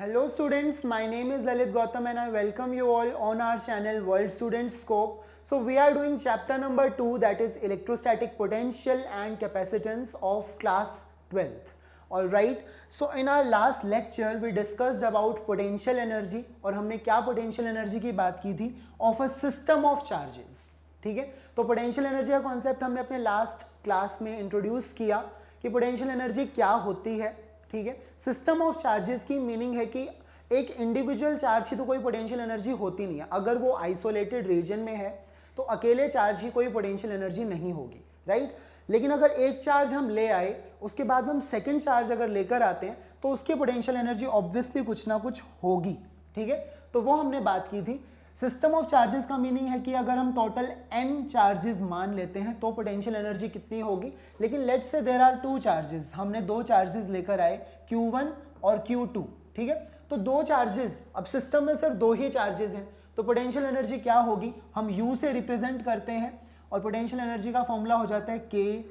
Hello students, my name is Lalit Gautam and I welcome you all on our channel World Student Scope. So we are doing chapter number 2, that is electrostatic potential and capacitance of class 12th. Alright, so in our last lecture we discussed about potential energy और हमने क्या potential energy की बात की थी of a system of charges. ठीक है, तो पोटेंशियल एनर्जी का कॉन्सेप्ट हमने अपने लास्ट क्लास में इंट्रोड्यूस किया कि पोटेंशियल एनर्जी क्या होती है. ठीक है, सिस्टम ऑफ चार्जेस की मीनिंग है कि एक इंडिविजुअल चार्ज की तो कोई पोटेंशियल एनर्जी होती नहीं है. अगर वो आइसोलेटेड रीजन में है तो अकेले चार्ज की कोई पोटेंशियल एनर्जी नहीं होगी, राइट. लेकिन अगर एक चार्ज हम ले आए उसके बाद में हम सेकेंड चार्ज अगर लेकर आते हैं तो उसकी पोटेंशियल एनर्जी ऑब्वियसली कुछ ना कुछ होगी. ठीक है, तो वो हमने बात की थी. सिस्टम ऑफ चार्जेस का मीनिंग है कि अगर हम टोटल n चार्जेस मान लेते हैं तो पोटेंशियल एनर्जी कितनी होगी. लेकिन let's say there are 2 charges, हमने 2 चार्जेस लेकर आए Q1 और Q2. ठीक है, तो 2 चार्जेस, अब सिस्टम में सिर्फ 2 ही चार्जेस हैं तो पोटेंशियल एनर्जी क्या होगी हम U से रिप्रेजेंट करते हैं और पोटेंशियल एनर्जी का फॉर्मूला हो जाता है K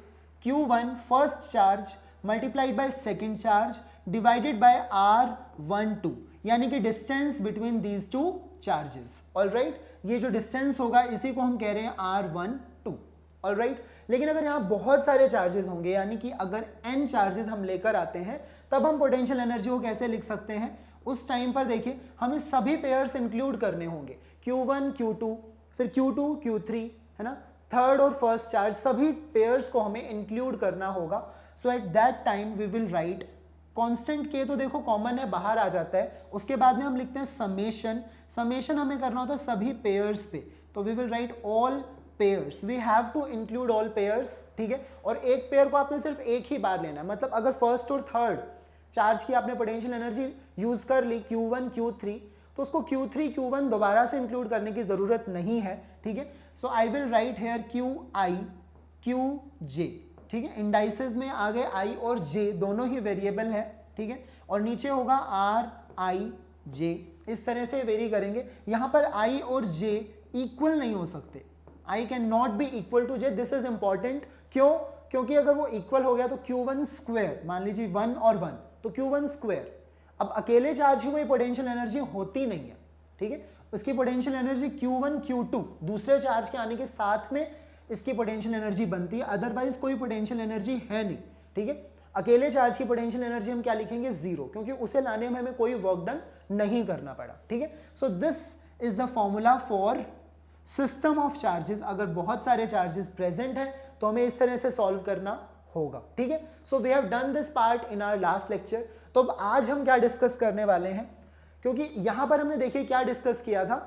Q1 first charge multiplied by second charge divided by R12, यानी कि distance between these 2 charges. Alright, ये जो डिस्टेंस होगा इसी को हम कह रहे हैं R12. ऑलराइट, लेकिन अगर यहाँ बहुत सारे चार्जेस होंगे यानी कि अगर n चार्जेस हम लेकर आते हैं तब हम पोटेंशियल एनर्जी को कैसे लिख सकते हैं. उस टाइम पर देखिए हमें सभी पेयर्स इंक्लूड करने होंगे, Q1 Q2 फिर Q2 Q3, है ना, थर्ड और फर्स्ट चार्ज सभी पेयर्स को हमें इंक्लूड करना होगा. So at that time we will write constant K, तो देखो कॉमन है बाहर आ जाता है. उसके बाद में हम लिखते हैं समेशन. समेशन हमें करना होता है सभी पेयर्स पे, तो we will write all pairs. We have to include all pairs. ठीक है, और एक पेयर को आपने सिर्फ एक ही बार लेना है. मतलब अगर फर्स्ट और थर्ड चार्ज की आपने पोटेंशियल एनर्जी यूज कर ली Q1 Q3 तो उसको Q3 Q1 दोबारा से इंक्लूड करने की जरूरत नहीं है. ठीक है, so I will write here QI QJ. ठीक है, इंडाइसेस में आगे I और J दोनों ही वेरिएबल है. ठीक है, और नीचे होगा RIJ. इस तरह से वेरी करेंगे. यहाँ पर I और J इक्वल नहीं हो सकते. I can not be equal to J. This is important. क्यों? क्योंकि अगर वो इक्वल हो गया तो Q1 स्क्वायर, मान लीजिए 1 और 1 तो Q1 स्क्वायर. अब अकेले चार्ज की कोई पोटेंशियल एनर्जी होती नहीं है. ठीक है, उसकी पोटेंशियल एनर्जी Q1 Q2 दूसरे चार्ज के आने के साथ में इसकी पोटेंशियल एनर्जी बनती है, अदरवाइज कोई पोटेंशियल एनर्जी है नहीं. ठीक है, अकेले चार्ज की पोटेंशियल एनर्जी हम क्या लिखेंगे 0, क्योंकि उसे लाने में हमें कोई वर्क डन नहीं करना पड़ा. ठीक है, so this is the formula for system of charges. अगर बहुत सारे चार्जेस प्रेजेंट हैं तो हमें इस तरह से सॉल्व करना होगा. ठीक है, so we have done this part in our last lecture. तो अब आज हम क्या डिस्कस करने वाले हैं, क्योंकि यहां पर हमने देखिए क्या डिस्कस किया था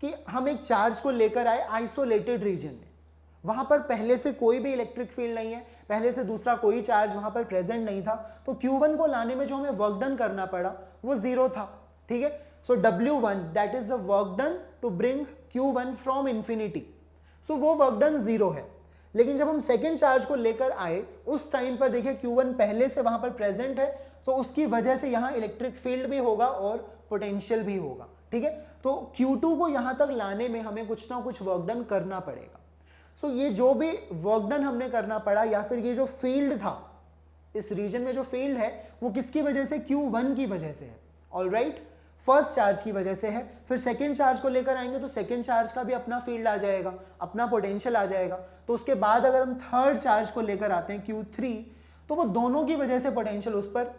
कि हम एक चार्ज को लेकर आए आइसोलेटेड रीजन में. वहां पर पहले से कोई भी इलेक्ट्रिक फील्ड नहीं है, पहले से दूसरा कोई चार्ज वहां पर प्रेजेंट नहीं था, तो Q1 को लाने में जो हमें वर्क डन करना पड़ा वो 0 था. ठीक है, so W1 that is the work done to bring Q1 from infinity. So वो वर्क डन 0 है. लेकिन जब हम सेकेंड चार्ज को लेकर आए उस टाइम पर देखिए Q1 पहले से वहां पर प्रेजेंट है, तो उसकी वजह से यहाँ इलेक्ट्रिक फील्ड भी होगा और पोटेंशियल भी होगा. ठीक है, तो Q2 को यहां तक लाने में हमें कुछ ना कुछ वर्क डन करना पड़ेगा. सो ये जो भी वर्क डन हमने करना पड़ा या फिर ये जो फील्ड था इस रीजन में, जो फील्ड है वो किसकी वजह से, Q1 की वजह से है. ऑलराइट, फर्स्ट चार्ज की वजह से है. फिर सेकेंड चार्ज को लेकर आएंगे तो सेकेंड चार्ज का भी अपना फील्ड आ जाएगा, अपना पोटेंशियल आ जाएगा. तो उसके बाद अगर हम थर्ड चार्ज को लेकर आते हैं Q3 तो वो दोनों की वजह से पोटेंशियल उस पर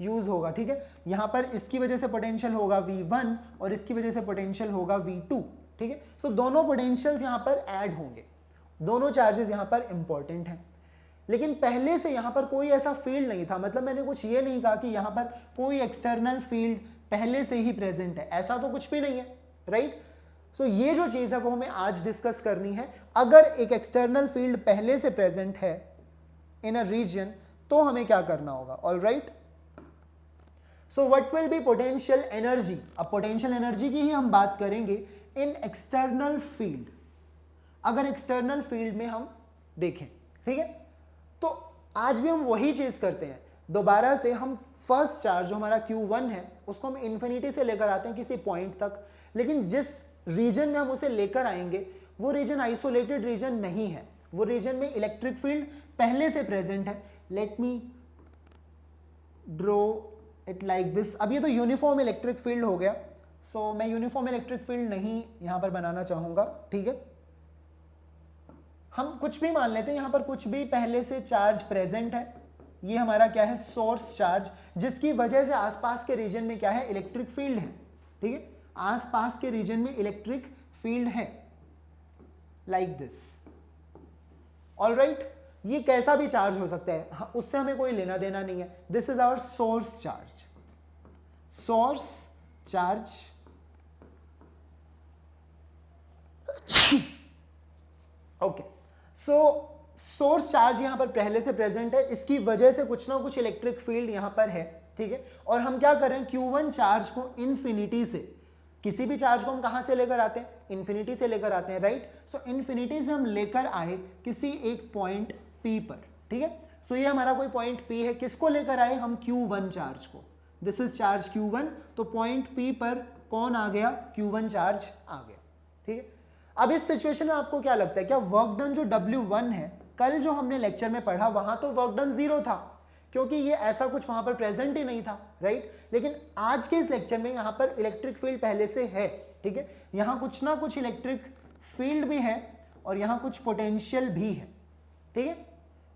यूज होगा. ठीक है, यहाँ पर इसकी वजह से पोटेंशियल होगा V1 और इसकी वजह से पोटेंशियल होगा V2. ठीक है, सो दोनों पोटेंशियल्स यहाँ पर ऐड होंगे, दोनों चार्जेस यहाँ पर इंपॉर्टेंट हैं. लेकिन पहले से यहाँ पर कोई ऐसा फील्ड नहीं था, मतलब मैंने कुछ ये नहीं कहा कि यहाँ पर कोई एक्सटर्नल फील्ड पहले से ही प्रेजेंट है, ऐसा तो कुछ भी नहीं है. राइट, सो ये जो चीज़ है वो हमें आज डिस्कस करनी है. अगर एक एक्सटर्नल फील्ड पहले से प्रेजेंट है इन अ रीजन तो हमें क्या करना होगा. Alright, so what will be potential energy. अब पोटेंशियल एनर्जी की ही हम बात करेंगे इन एक्सटर्नल फील्ड. अगर एक्सटर्नल फील्ड में हम देखें, ठीक है, तो आज भी हम वही चीज करते हैं. दोबारा से हम फर्स्ट चार्ज जो हमारा Q1 है उसको हम इन्फिनिटी से लेकर आते हैं किसी पॉइंट तक, लेकिन जिस रीजन में हम उसे लेकर आएंगे वो रीजन आइसोलेटेड रीजन नहीं है, वो रीजन में इलेक्ट्रिक फील्ड पहले से प्रेजेंट है. Let me draw it like this. अब ये तो यूनिफॉर्म इलेक्ट्रिक फील्ड हो गया, सो मैं यूनिफॉर्म इलेक्ट्रिक फील्ड नहीं यहाँ पर बनाना चाहूँगा, ठीक है। हम कुछ भी मान लेते हैं, यहाँ पर कुछ भी पहले से चार्ज प्रेजेंट है, ये हमारा क्या है, सोर्स चार्ज, जिसकी वजह से आसपास के रीजन में क्या है, इलेक्ट्रिक फील्ड है, ठीक है। आसपास के रीजन में इलेक्ट्रिक फील्ड है, लाइक दिस, ऑलराइट। ये कैसा भी चार्ज हो सकता है, हाँ, उससे हमें कोई लेना देना नहीं है। This is our source charge, source charge, okay. So source charge यहां पर पहले से प्रेजेंट है, इसकी वजह से कुछ ना कुछ इलेक्ट्रिक फील्ड यहां पर है, ठीक है। और हम क्या कर रहे हैं, Q1 चार्ज को इन्फिनिटी से, किसी भी चार्ज को हम कहां से लेकर आते हैं, इन्फिनिटी से लेकर आते हैं, राइट। सो इन्फिनिटी से हम लेकर आए किसी एक पॉइंट P पर, ठीक है। सो ये हमारा कोई पॉइंट P है, किसको लेकर आए हम, Q1 चार्ज को। दिस इज चार्ज Q1, तो पॉइंट P पर कौन आ गया, Q1 चार्ज आ गया, ठीक है। अब इस सिचुएशन में आपको क्या लगता है, क्या वर्क डन जो W1 है, कल जो हमने लेक्चर में पढ़ा वहां तो वर्क डन 0 था, क्योंकि ये ऐसा कुछ वहां पर प्रेजेंट ही नहीं था, राइट। लेकिन आज के इस लेक्चर में यहां पर इलेक्ट्रिक फील्ड पहले से है, ठीक है। यहां कुछ ना कुछ इलेक्ट्रिक फील्ड भी है और यहां कुछ पोटेंशियल भी है, ठीक है।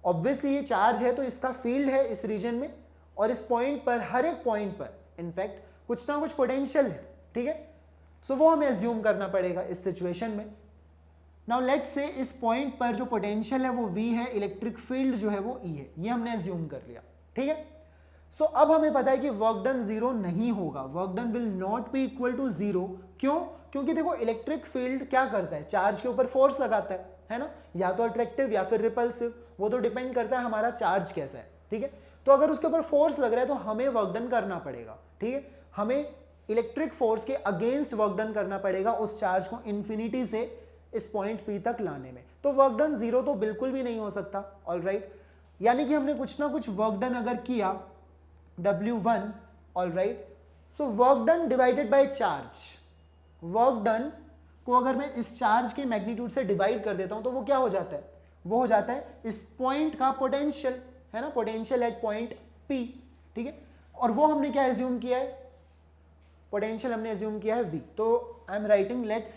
ऑब्वियसली ये चार्ज है तो इसका फील्ड है इस रीजन में, और इस पॉइंट पर, हर एक पॉइंट पर इनफैक्ट कुछ ना कुछ पोटेंशियल है, ठीक है। सो वो हमें एज्यूम करना पड़ेगा इस सिचुएशन में। नाउ लेट्स से इस पॉइंट पर जो पोटेंशियल है वो V है, इलेक्ट्रिक फील्ड जो है वो E है, ये हमने एज्यूम कर लिया, ठीक है। सो अब हमें पता है कि वर्क डन 0 नहीं होगा, work done will not be equal to 0। क्यों, क्योंकि देखो इलेक्ट्रिक फील्ड क्या करता है, चार्ज के ऊपर फोर्स लगाता है ना, या तो अट्रैक्टिव या फिर रिपल्सिव, वो तो डिपेंड करता है हमारा चार्ज कैसा है, ठीक है। तो अगर उसके ऊपर फोर्स लग रहा है तो हमें वर्क डन करना पड़ेगा, ठीक है। हमें इलेक्ट्रिक फोर्स के अगेंस्ट वर्क डन करना पड़ेगा उस चार्ज को इन्फिनिटी से इस पॉइंट P तक लाने में। तो वर्क डन 0 तो बिल्कुल भी नहीं हो सकता, ऑलराइट। यानी कि हमने कुछ ना कुछ वर्क डन अगर किया W1, alright, so work done divided by charge, work done को अगर मैं इस चार्ज के मैग्नीट्यूड से डिवाइड कर देता हूं तो वो क्या हो जाता है, वो हो जाता है इस पॉइंट का पोटेंशियल, है ना, पोटेंशियल एट पॉइंट P, ठीक है। और वो हमने क्या एज्यूम किया है, पोटेंशियल हमने एज्यूम किया है V। तो I am writing, let's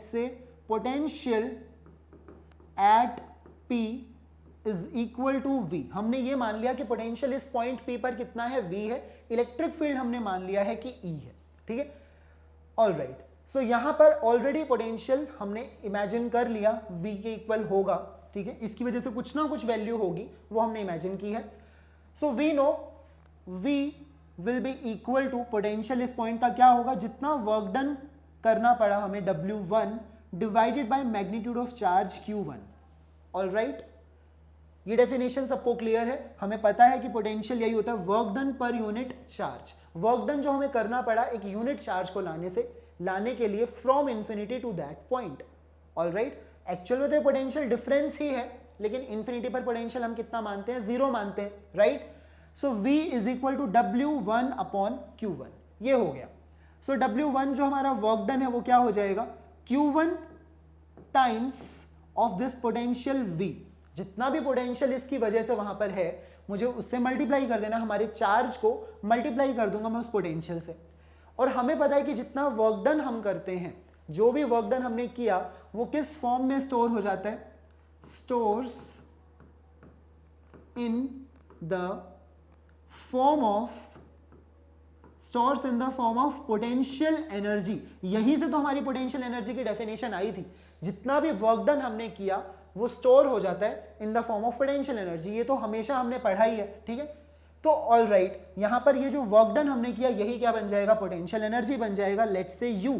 say potential at P is equal to V। हमने ये मान लिया कि पोटेंशियल इस पॉइंट P पर कितना है, V है। इलेक्ट्रिक फील्ड हमने मान लिया है कि E है, ठीक है, ऑलराइट। सो यहां पर ऑलरेडी पोटेंशियल हमने इमेजिन कर लिया V के इक्वल होगा, ठीक है। इसकी वजह से कुछ ना कुछ वैल्यू होगी, वो हमने इमेजिन की है। So we know V will be equal to, potential इस पॉइंट का क्या होगा, जितना वर्क डन करना पड़ा हमें W1 divided by magnitude of charge Q1, alright. ये डेफिनेशन सबको क्लियर है, हमें पता है कि पोटेंशियल यही होता है, work done per unit charge. Work done जो हमें करना पड़ा एक यूनिट चार्ज को लाने के लिए from infinity to that point, alright. Actual में तो पोटेंशियल डिफरेंस ही है, लेकिन इन्फिनिटी पर पोटेंशियल हम कितना मानते हैं, 0 मानते हैं, right. So V is equal to W1 upon Q1, ये हो गया। सो W1 जो हमारा वर्क डन है वो क्या हो जाएगा, Q1 times of this potential V। जितना भी पोटेंशियल इसकी वजह से वहां पर है, मुझे उससे मल्टीप्लाई कर देना, हमारे चार्ज को मल्टीप्लाई कर दूंगा मैं उस पोटेंशियल से। और हमें पता है कि जितना वर्क डन हम करते हैं, जो भी वर्क डन हमने किया वो किस फॉर्म में स्टोर हो जाता है, stores in the form of potential energy. यहीं से तो हमारी पोटेंशियल एनर्जी की डेफिनेशन आई थी, जितना भी वर्क डन हमने किया वो स्टोर हो जाता है in the form of potential energy. ये तो हमेशा हमने पढ़ा ही है, ठीक है। तो ऑलराइट, यहां पर ये जो वर्क डन हमने किया यही क्या बन जाएगा, पोटेंशियल एनर्जी बन जाएगा। लेट्स से U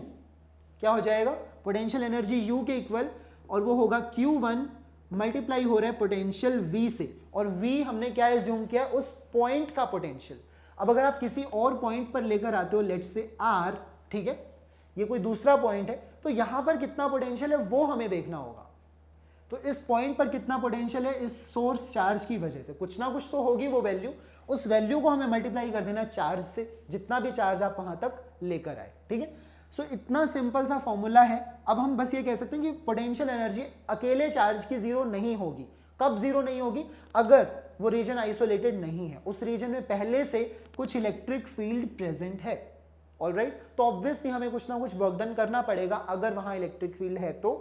क्या हो जाएगा, पोटेंशियल एनर्जी U के इक्वल, और वो होगा Q1 मल्टीप्लाई हो रहा है पोटेंशियल V से, और V हमने क्या एज्यूम किया, उस पॉइंट का पोटेंशियल। अब अगर आप किसी और पॉइंट पर लेकर आते हो, लेट्स से R, ठीक है, ये कोई दूसरा पॉइंट है, तो यहां पर कितना पोटेंशियल है वो हमें देखना होगा। तो इस पॉइंट पर कितना पोटेंशियल है, इस सोर्स चार्ज की वजह से कुछ ना कुछ तो होगी वो वैल्यू, उस वैल्यू को हमें मल्टीप्लाई कर देना चार्ज से, जितना भी चार्ज आप वहां तक लेकर आए, ठीक है। सो इतना सिंपल सा फॉर्मूला है। अब हम बस ये कह सकते हैं कि पोटेंशियल एनर्जी अकेले चार्ज की 0 नहीं होगी, कब जीरो नहीं होगी? अगर वो रीजन आइसोलेटेड नहीं है, उस रीजन में पहले से कुछ इलेक्ट्रिक फील्ड प्रेजेंट है। ऑलराइट, तो ऑब्वियसली हमें कुछ ना कुछ वर्क डन करना पड़ेगा अगर वहां इलेक्ट्रिक फील्ड है तो।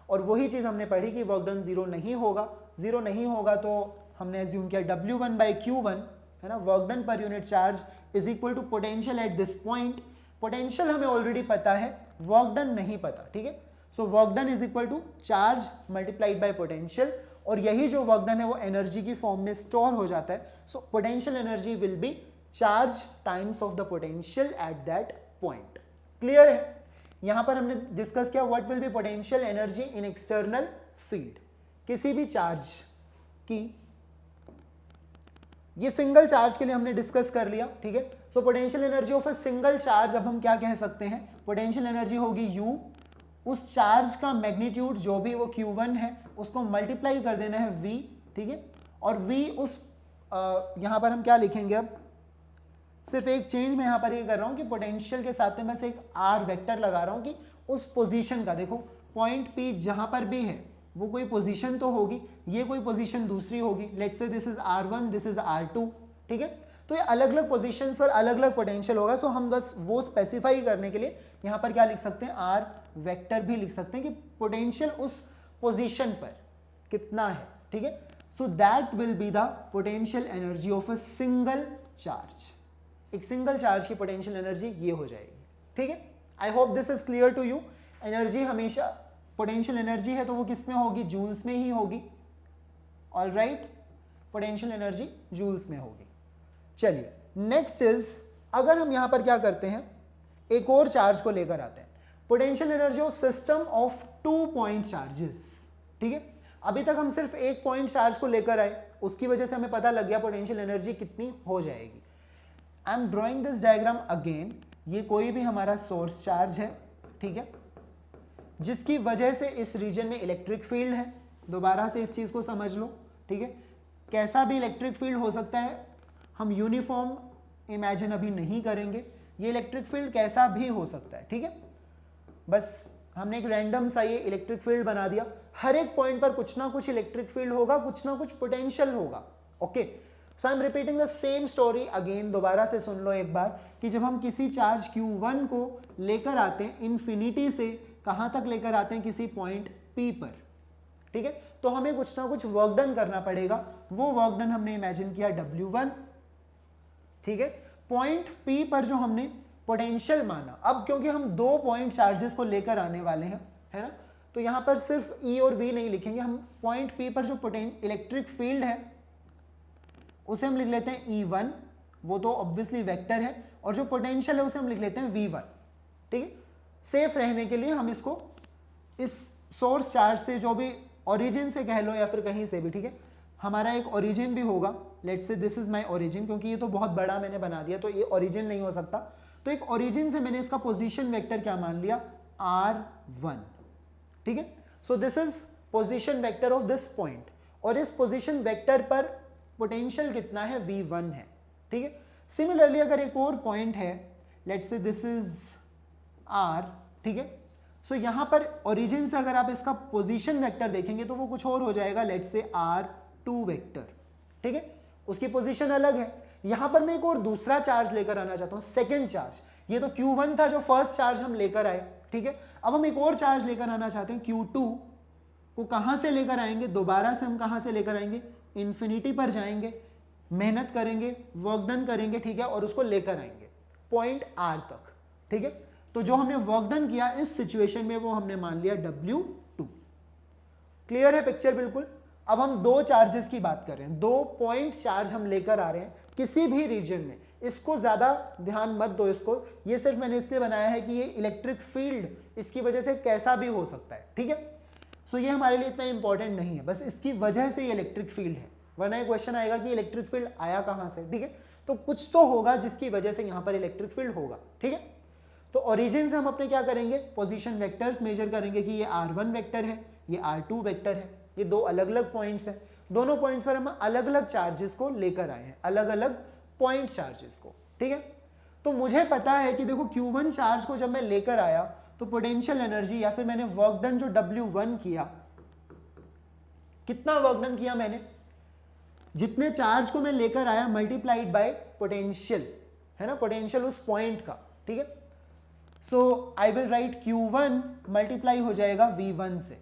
और वही चीज हमने पढ़ी कि वर्क डन जीरो नहीं होगा। जीरो नहीं होगा तो हमने एज्यूम किया W1/Q1 है ना, work done per unit charge is equal to potential at this point. Potential हमें ऑलरेडी पता है, वर्क डन नहीं पता, ठीक है। So work done is equal to charge multiplied by potential, और यही जो वर्क डन है वो एनर्जी की फॉर्म में स्टोर हो जाता है। So potential energy will be charge times of the potential at that point. Clear है? यहां पर हमने डिस्कस किया what will be potential energy in external field, किसी भी चार्ज की। ये सिंगल चार्ज के लिए हमने डिस्कस कर लिया, ठीक है। So potential energy of a single charge, अब हम क्या कह सकते हैं, पोटेंशियल एनर्जी होगी U, उस चार्ज का मैग्नीट्यूड जो भी वो Q1 है उसको मल्टीप्लाई कर देना है V, ठीक है। और V उस यहां पर हम क्या लिखेंगे, अब सिर्फ एक चेंज मैं यहां पर ये कर रहा हूं कि पोटेंशियल के साथ में मैं एक R वेक्टर लगा रहा हूं कि उस पोजीशन का, देखो पॉइंट P जहां पर भी है वो कोई पोजीशन तो होगी, ये कोई पोजीशन दूसरी होगी। Let's say this is R1, this is R2, ठीक है। तो ये अलग अलग पोजीशंस पर अलग अलग पोटेंशियल होगा। सो हम बस वो स्पेसिफाई करने के लिए यहाँ पर क्या लिख सकते हैं, R वेक्टर भी लिख सकते हैं कि पोटेंशियल उस पोजीशन पर कितना है, ठीक है। So that will be the potential energy of a single charge. एक सिंगल चार्ज की पोटेंशियल एनर्जी ये हो जाएगी, ठीक है। I hope this is clear to you. Energy हमेशा पोटेंशियल एनर्जी है तो वो किस में होगी, जूल्स में ही होगी। ऑलराइट, पोटेंशियल एनर्जी जूल्स में होगी। चलिए नेक्स्ट इज, अगर हम यहां पर क्या करते हैं, एक और चार्ज को लेकर आते हैं, potential energy of system of 2 point charges, ठीक है। अभी तक हम सिर्फ एक पॉइंट चार्ज को लेकर आए, उसकी वजह से हमें पता लग गया पोटेंशियल एनर्जी कितनी हो जाएगी। I am drawing this diagram again. ये कोई भी हमारा सोर्स चार्ज है, ठीक है, जिसकी वजह से इस रीजन में इलेक्ट्रिक फील्ड है। दोबारा से इस चीज को समझ लो, ठीक है। कैसा भी इलेक्ट्रिक फील्ड हो सकता है, हम यूनिफॉर्म इमेजिन अभी नहीं करेंगे, ये इलेक्ट्रिक फील्ड कैसा भी हो सकता है, ठीक है। बस हमने एक रैंडम सा ये इलेक्ट्रिक फील्ड बना दिया, हर एक पॉइंट पर कुछ ना कुछ इलेक्ट्रिक फील्ड होगा, कुछ ना कुछ पोटेंशियल होगा। Okay, so I am repeating the same story again. दोबारा से सुन लो एक बार कि जब हम किसी चार्ज Q1 को लेकर आते हैं इन्फिनिटी से कहां तक लेकर आते हैं, किसी पॉइंट P पर, ठीक है, तो हमें कुछ ना कुछ वर्क डन करना पड़ेगा। वो वर्क डन हमने इमेजिन किया W1, ठीक है। पॉइंट P पर जो हमने पोटेंशियल माना, अब क्योंकि हम 2 पॉइंट चार्जेस को लेकर आने वाले हैं, है ना, तो यहां पर सिर्फ E और V नहीं लिखेंगे, हम पॉइंट P पर जो इलेक्ट्रिक फील्ड है उसे हम लिख लेते हैं E1, वो तो ऑब्वियसली वेक्टर है, और जो पोटेंशियल है उसे हम लिख लेते हैं V1, ठीक है। सेफ रहने के लिए हम इसको इस सोर्स चार्ज से, जो भी ओरिजिन से कह लो या फिर कहीं से भी, ठीक है, हमारा एक ओरिजिन भी होगा। Let's say this is my origin, क्योंकि ये तो बहुत बड़ा मैंने बना दिया तो ये ओरिजिन नहीं हो सकता, तो एक ओरिजिन से मैंने इसका पोजीशन वेक्टर क्या मान लिया, R1, ठीक है। So this is position vector of this point, और इस पोजीशन वेक्टर पर पोटेंशियल कितना है, V1 है, ठीक है। सिमिलरली अगर एक और पॉइंट है, let's say this is R, ठीक है, सो यहां पर ओरिजिन से अगर आप इसका पोजीशन वेक्टर देखेंगे तो वो कुछ और हो जाएगा, लेट्स से R2 वेक्टर, ठीक है, उसकी पोजीशन अलग है। यहां पर मैं एक और दूसरा चार्ज लेकर आना चाहता हूं, सेकंड चार्ज। ये तो Q1 था जो फर्स्ट चार्ज हम लेकर आए, ठीक है। अब हम एक और चार्ज लेकर आना चाहते हैं, Q2 को कहां से लेकर आएंगे, दोबारा से हम कहां से लेकर आएंगे, इन्फिनिटी पर जाएंगे, मेहनत करेंगे, वर्क डन करेंगे, ठीक है, और उसको लेकर आएंगे पॉइंट R तक, ठीक है। तो जो हमने वर्क डन किया इस सिचुएशन में वो हमने मान लिया W2। क्लियर है पिक्चर बिल्कुल। अब हम 2 चार्जेस की बात कर रहे हैं, 2 पॉइंट चार्ज हम लेकर आ रहे हैं किसी भी रीजन में। इसको ज्यादा ध्यान मत दो, इसको, ये सिर्फ मैंने इसलिए बनाया है कि ये इलेक्ट्रिक फील्ड इसकी वजह से कैसा भी हो सकता है, ठीक है। सो ये हमारे लिए इतना इंपॉर्टेंट नहीं है, बस इसकी वजह से ये इलेक्ट्रिक फील्ड है, वरना एक क्वेश्चन आएगा कि इलेक्ट्रिक फील्ड आया कहां से, ठीक है। तो कुछ तो होगा जिसकी वजह से यहां पर इलेक्ट्रिक फील्ड होगा, ठीक है। तो ओरिजिन से हम अपने क्या करेंगे, पोजीशन वेक्टर्स मेजर करेंगे कि ये R1 वेक्टर है, ये R2 वेक्टर है, ये 2 अलग अलग पॉइंट्स हैं। दोनों पॉइंट्स पर हम अलग अलग चार्जेस को लेकर आए हैं, अलग अलग पॉइंट चार्जेस को, ठीक है। तो मुझे पता है कि देखो Q1 चार्ज को जब मैं लेकर आया तो पोटेंशियल एनर्जी या फिर मैंने वर्क डन जो W1 किया, कितना वर्क डन किया मैंने, जितने चार्ज को मैं लेकर आया मल्टीप्लाइड बाय पोटेंशियल, है ना, पोटेंशियल उस पॉइंट का, ठीक है। So I will write Q1 multiply हो जाएगा V1 से,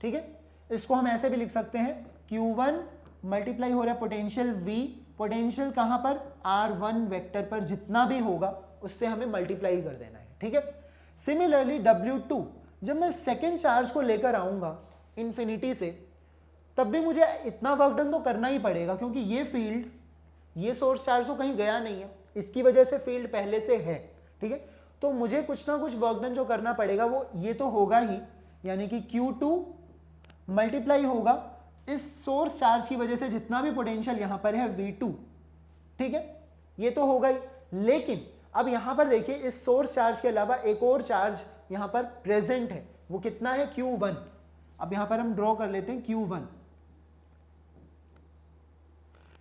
ठीक है। इसको हम ऐसे भी लिख सकते हैं Q1 मल्टीप्लाई हो रहा है पोटेंशियल V, पोटेंशियल कहां पर, R1 वेक्टर पर जितना भी होगा उससे हमें मल्टीप्लाई कर देना है, ठीक है। सिमिलरली W2 जब मैं सेकेंड चार्ज को लेकर आऊंगा इन्फिनिटी से, तब भी मुझे इतना वर्क डन तो करना ही पड़ेगा, क्योंकि ये फील्ड, ये सोर्स चार्ज तो कहीं गया नहीं है, इसकी वजह से फील्ड पहले से है, ठीक है। तो मुझे कुछ ना कुछ वर्क डन जो करना पड़ेगा वो ये तो होगा ही, यानी कि Q2 मल्टीप्लाई होगा इस सोर्स चार्ज की वजह से जितना भी पोटेंशियल यहां पर है V2, ठीक है, ये तो होगा ही। लेकिन अब यहां पर देखिए इस सोर्स चार्ज के अलावा एक और चार्ज यहां पर प्रेजेंट है, वो कितना है, Q1। अब यहां पर हम ड्रॉ कर लेते हैं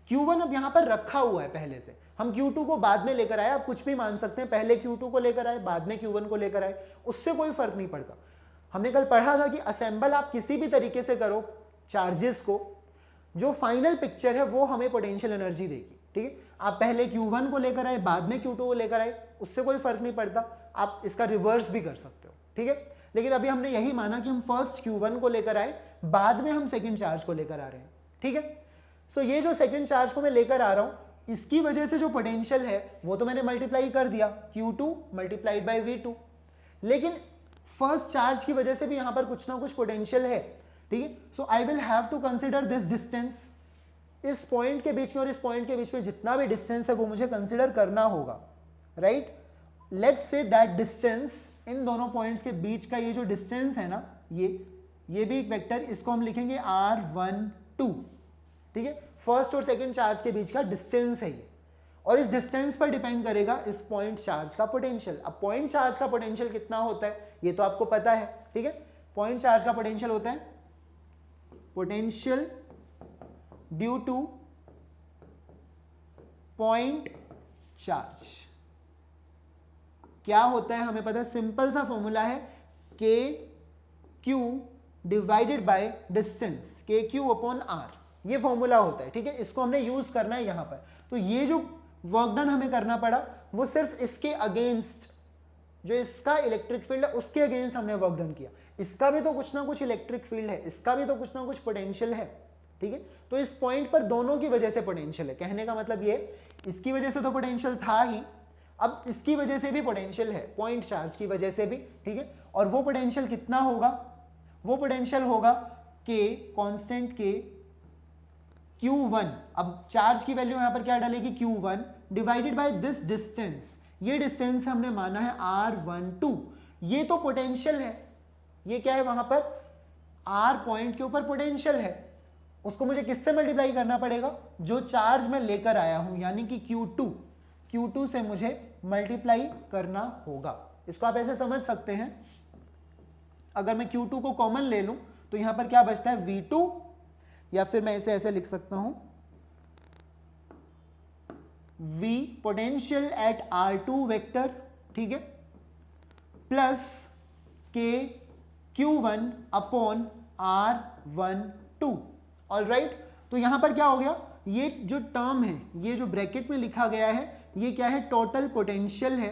Q1 अब यहां पर रखा हुआ है पहले से, हम Q2 को बाद में लेकर आए, आप कुछ भी मान सकते हैं, पहले Q2 को लेकर आए बाद में Q1 को लेकर आए, उससे कोई फर्क नहीं पड़ता। हमने कल पढ़ा था कि असेंबल आप किसी भी तरीके से करो चार्जेस को, जो फाइनल पिक्चर है वो हमें पोटेंशियल एनर्जी देगी, ठीक है। आप पहले Q1 को लेकर आए बाद में Q2 को लेकर आए, उससे कोई फर्क नहीं पड़ता, आप इसका रिवर्स भी कर सकते हो, ठीक है। लेकिन अभी हमने यही माना कि हम फर्स्ट Q1 को लेकर आए, बाद में हम सेकेंड चार्ज को लेकर आ रहे हैं, ठीक है। सो ये जो सेकेंड चार्ज को मैं लेकर आ रहा हूं, इसकी वजह से जो पोटेंशियल है वो तो मैंने मल्टीप्लाई कर दिया, Q2 मल्टीप्लाइड बाय V2, लेकिन फर्स्ट चार्ज की वजह से भी यहां पर कुछ ना कुछ पोटेंशियल है, ठीक है। So I will have to consider this distance, इस पॉइंट के बीच में और इस पॉइंट के बीच में जितना भी डिस्टेंस है वो मुझे कंसिडर करना होगा, right. Let's say that distance, इन दोनों पॉइंट्स के बीच का ये जो डिस्टेंस है ना, ये भी एक वेक्टर, इसको हम लिखेंगे R12, ठीक है। फर्स्ट और सेकंड चार्ज के बीच का डिस्टेंस है ये, और इस डिस्टेंस पर डिपेंड करेगा इस पॉइंट चार्ज का पोटेंशियल। अब पॉइंट चार्ज का पोटेंशियल कितना होता है ये तो आपको पता है, ठीक है। पॉइंट चार्ज का पोटेंशियल होता है potential due two point charge. क्या होता है हमें पता है, सिंपल सा फॉर्मूला है KQ divided by distance, KQ upon R, ये फॉर्मूला होता है, ठीक है। इसको हमने यूज करना है यहां पर। तो ये जो वर्क डन हमें करना पड़ा वो सिर्फ इसके अगेंस्ट, जो इसका इलेक्ट्रिक फील्ड है उसके अगेंस्ट हमने वर्क डन किया। इसका भी तो कुछ ना कुछ इलेक्ट्रिक फील्ड है, इसका भी तो कुछ ना कुछ पोटेंशियल है, ठीक है। तो इस पॉइंट पर दोनों की वजह से पोटेंशियल है, कहने का मतलब ये, इसकी वजह से तो पोटेंशियल था ही, अब इसकी वजह से भी पोटेंशियल है, पॉइंट चार्ज की वजह से भी, ठीक है। और वो पोटेंशियल कितना होगा, वो पोटेंशियल होगा K, कांस्टेंट K Q1, अब चार्ज की वैल्यू यहां पर क्या डालेगी, Q1 divided by this distance, ये डिस्टेंस हमने माना है R12, ये तो पोटेंशियल है, ये क्या है वहां पर R पॉइंट के ऊपर पोटेंशियल है, उसको मुझे किससे मल्टीप्लाई करना पड़ेगा, जो चार्ज मैं लेकर आया हूं यानी कि Q2 से मुझे मल्टीप्लाई करना होगा। इसको आप ऐसे समझ सकते हैं, अगर मैं Q2 को कॉमन ले लूं तो यहां पर क्या बचता है V2, या फिर मैं इसे ऐसे लिख सकता हूं V potential at R2 vector, ठीक है, plus K Q1 upon R12, alright. तो यहां पर क्या हो गया, ये जो टर्म है, ये जो ब्रैकेट में लिखा गया है, ये क्या है, टोटल पोटेंशियल है,